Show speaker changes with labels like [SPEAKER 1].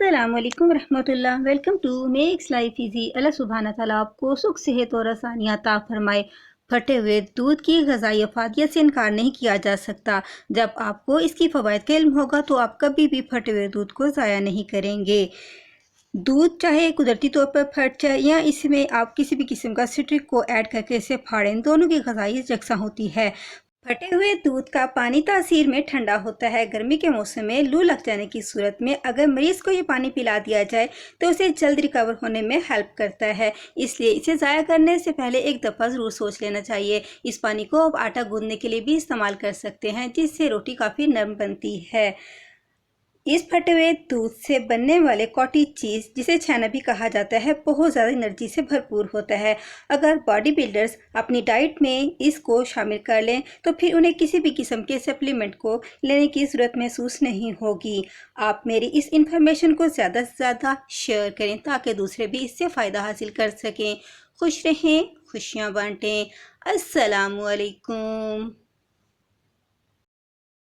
[SPEAKER 1] अस्सलाम वालेकुम रहमतुल्लाह। Welcome to makes life easy. अल्लाह सुब्हाना ताला आपको सुख सेहत और आसानियाँ अता फरमाए। फटे हुए दूध की ग़िज़ाई अफ़ादियत से इनकार नहीं किया जा सकता। जब आपको इसकी फ़वाइद का इल्म होगा तो आप कभी भी फटे हुए दूध को ज़ाया नहीं करेंगे। दूध चाहे कुदरती तौर पर फट जाए या इसमें आप किसी भी किस्म का सिट्रिक को ऐड करके इसे फाड़ें, दोनों की ग़िज़ाई यकसां होती है। फटे हुए दूध का पानी तासीर में ठंडा होता है। गर्मी के मौसम में लू लग जाने की सूरत में अगर मरीज़ को ये पानी पिला दिया जाए तो उसे जल्द रिकवर होने में हेल्प करता है। इसलिए इसे ज़ाया करने से पहले एक दफ़ा ज़रूर सोच लेना चाहिए। इस पानी को आप आटा गूंदने के लिए भी इस्तेमाल कर सकते हैं, जिससे रोटी काफ़ी नरम बनती है। इस फटे हुए दूध से बनने वाले कॉटेज चीज़, जिसे छेना भी कहा जाता है, बहुत ज़्यादा एनर्जी से भरपूर होता है। अगर बॉडी बिल्डर्स अपनी डाइट में इसको शामिल कर लें तो फिर उन्हें किसी भी किस्म के सप्लीमेंट को लेने की ज़रूरत महसूस नहीं होगी। आप मेरी इस इंफॉर्मेशन को ज़्यादा से ज़्यादा शेयर करें ताकि दूसरे भी इससे फ़ायदा हासिल कर सकें। खुश रहें, खुशियाँ बांटें। अस्सलामु अलैकुम।